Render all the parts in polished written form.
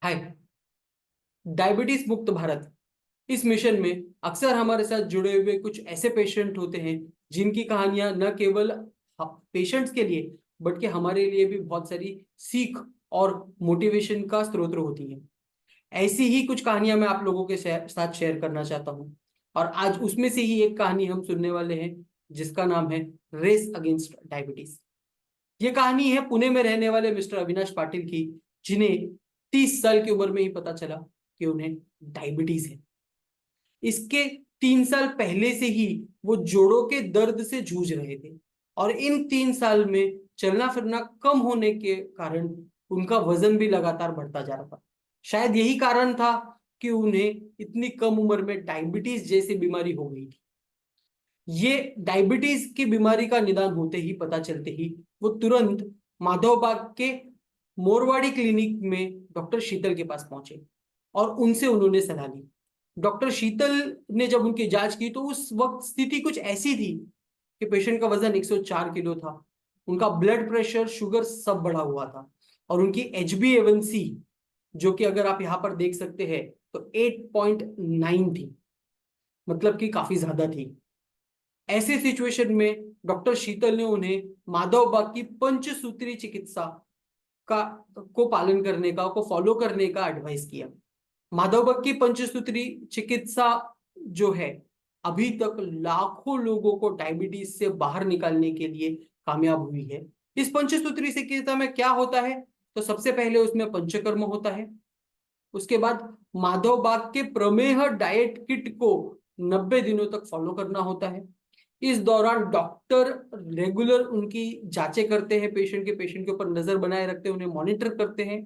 हाय। Diabetes मुक्त भारत इस mission में अक्सर हमारे साथ जुड़े हुए कुछ ऐसे पेशेंट होते हैं जिनकी कहानियां न केवल पेशेंट्स के लिए बल्कि हमारे लिए भी बहुत सारी सीख और मोटिवेशन का स्रोत होती हैं। ऐसी ही कुछ कहानियां मैं आप लोगों के साथ शेयर करना चाहता हूं और आज उसमें से ही एक कहानी हम सुनने वाले हैं जिसका नाम है रेस अगेंस्ट डायबिटीज। ये कहानी है पुणे में रहने वाले मिस्टर अविनाश पाटिल की, जिन्हें 30 साल की उम्र में ही पता चला कि उन्हें डायबिटीज है। इसके 3 साल पहले से ही वो जोड़ों के दर्द से जूझ रहे थे और इन 3 साल में चलना फिरना कम होने के कारण उनका वजन भी लगातार बढ़ता जा रहा था। शायद यही कारण था कि उन्हें इतनी कम उम्र में डायबिटीज जैसी बीमारी हो गई थी। ये डायबिटीज की बीमारी का निदान होते ही, पता चलते ही वो तुरंत माधवबाग के मोरवाड़ी क्लिनिक में डॉक्टर शीतल के पास पहुंचे और उनसे उन्होंने सलाह ली। डॉक्टर शीतल ने जब उनकी जांच की तो उस वक्त स्थिति कुछ ऐसी थी कि पेशेंट का वजन 104 किलो था, उनका ब्लड प्रेशर, शुगर सब बढ़ा हुआ था और उनकी HbA1c, जो कि अगर आप यहां पर देख सकते हैं तो 8.9 थी, मतलब कि काफी ज्यादा थी। ऐसे सिचुएशन में डॉक्टर शीतल ने उन्हें माधवबाग की पंचसूत्री चिकित्सा का को पालन करने का, को फॉलो करने का एडवाइस किया। माधवबाग की पंचसूत्री चिकित्सा जो है, अभी तक लाखों लोगों को डायबिटीज से बाहर निकालने के लिए कामयाब हुई है। इस पंचसूत्री चिकित्सा में क्या होता है? तो सबसे पहले उसमें पंचकर्म होता है। उसके बाद माधवबाग के प्रमेह डाइट किट को 90 दिनों तक फॉलो करना होता है। इस दौरान डॉक्टर रेगुलर उनकी जांचें करते हैं, पेशेंट के ऊपर नजर बनाए रखते हैं, उन्हें मॉनिटर करते हैं।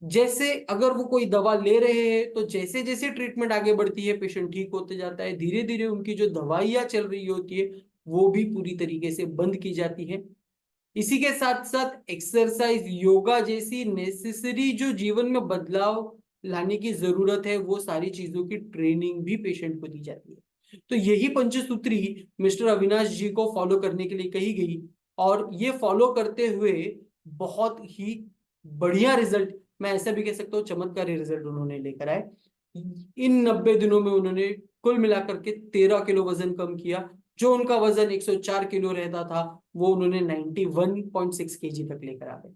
जैसे अगर वो कोई दवा ले रहे हैं तो जैसे जैसे ट्रीटमेंट आगे बढ़ती है पेशेंट ठीक होते जाता है, धीरे धीरे उनकी जो दवाइयां चल रही होती है वो भी पूरी तरीके से बंद की जाती है। इसी के साथ साथ एक्सरसाइज, योगा जैसी नेसेसरी जो जीवन में बदलाव लाने की जरूरत है, वो सारी चीजों की ट्रेनिंग भी पेशेंट को दी जाती है। तो यही पंचसूत्री मिस्टर अविनाश जी को फॉलो करने के लिए कही गई और ये फॉलो करते हुए बहुत ही बढ़िया रिजल्ट, मैं ऐसा भी कह सकता हूँ चमत्कारी रिजल्ट उन्होंने लेकर आए। इन 90 दिनों में उन्होंने कुल मिलाकर के 13 किलो वजन कम किया। जो उनका वजन 104 किलो रहता था वो उन्होंने 91.6 केजी तक लेकर आ गए।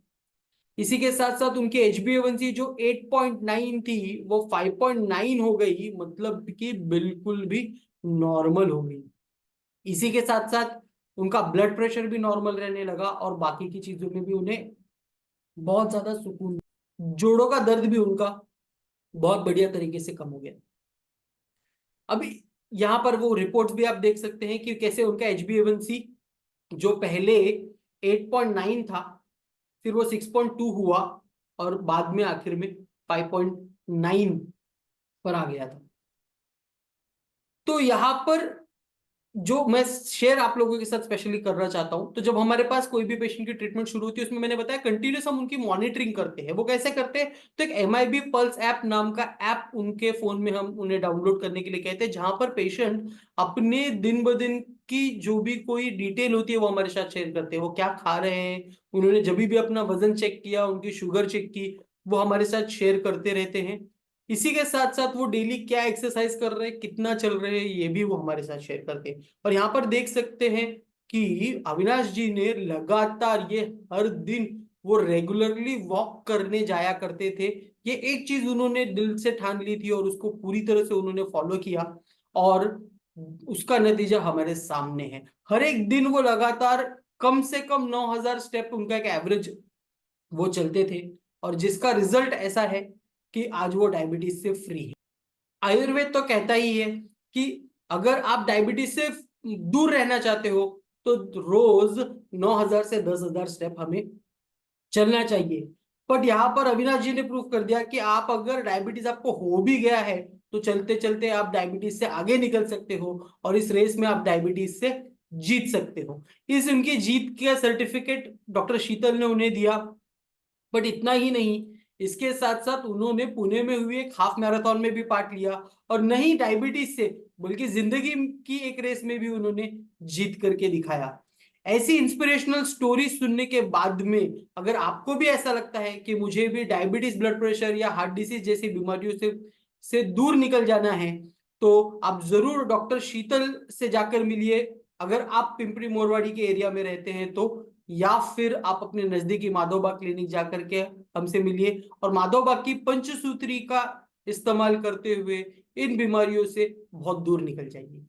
इसी के साथ साथ उनकी HbA1c जो 8.9 थी वो 5.9 हो गई, मतलब कि बिल्कुल भी नॉर्मल हो गई। इसी के साथ साथ उनका ब्लड प्रेशर भी नॉर्मल रहने लगा और बाकी की चीजों में भी उन्हें बहुत ज्यादा सुकून, जोड़ों का दर्द भी उनका बहुत बढ़िया तरीके से कम हो गया। अभी यहाँ पर वो रिपोर्ट्स भी आप देख सकते हैं कि कैसे उनका HbA1c जो पहले 8.9 था, फिर वो 6.2 हुआ और बाद में आखिर में 5.9 पर आ गया था। तो यहाँ पर जो मैं शेयर आप लोगों के साथ स्पेशली करना चाहता हूं, तो जब हमारे पास कोई भी पेशेंट की ट्रीटमेंट शुरू होती है उसमें मैंने बताया कंटिन्यूस हम उनकी मॉनिटरिंग करते हैं। वो कैसे करते हैं? तो एक MIB पल्स ऐप नाम का ऐप उनके फोन में हम उन्हें डाउनलोड करने के लिए कहते हैं, जहां पर पेशेंट अपने दिन ब दिन की जो भी कोई डिटेल होती है वो हमारे साथ शेयर करते हैं। वो क्या खा रहे हैं, उन्होंने जब भी अपना वजन चेक किया, उनकी शुगर चेक की, वो हमारे साथ शेयर करते रहते हैं। इसी के साथ साथ वो डेली क्या एक्सरसाइज कर रहे हैं, कितना चल रहे हैं, ये भी वो हमारे साथ शेयर करते हैं। और यहाँ पर देख सकते हैं कि अविनाश जी ने लगातार ये हर दिन वो रेगुलरली वॉक करने जाया करते थे। ये एक चीज उन्होंने दिल से ठान ली थी और उसको पूरी तरह से उन्होंने फॉलो किया और उसका नतीजा हमारे सामने है। हर एक दिन वो लगातार कम से कम 9,000 स्टेप उनका एक एवरेज वो चलते थे और जिसका रिजल्ट ऐसा है कि आज वो डायबिटीज से फ्री है। आयुर्वेद तो कहता ही है कि अगर आप डायबिटीज से दूर रहना चाहते हो तो रोज 9,000 से 10,000 स्टेप हमें चलना चाहिए। बट यहां पर अविनाश जी ने प्रूव कर दिया कि आप अगर डायबिटीज आपको हो भी गया है तो चलते चलते आप डायबिटीज से आगे निकल सकते हो और इस रेस में आप डायबिटीज से जीत सकते हो। इस उनकी जीत का सर्टिफिकेट डॉक्टर शीतल ने उन्हें दिया। बट इतना ही नहीं, इसके साथ साथ उन्होंने पुणे में हुई एक हाफ मैराथन में भी पार्ट लिया और नहीं डायबिटीज से बल्कि जिंदगी की एक रेस में भी उन्होंने जीत करके दिखाया। ऐसी इंस्पिरेशनल स्टोरी सुनने के बाद में अगर आपको भी ऐसा लगता है कि मुझे भी डायबिटीज, ब्लड प्रेशर या हार्ट डिसीज जैसी बीमारियों से दूर निकल जाना है, तो आप जरूर डॉक्टर शीतल से जाकर मिलिए, अगर आप पिंपरी मोरवाड़ी के एरिया में रहते हैं तो, या फिर आप अपने नजदीकी माधोबाग क्लिनिक जाकर के हमसे मिलिए और माधोबाग की पंचसूत्री का इस्तेमाल करते हुए इन बीमारियों से बहुत दूर निकल जाइए।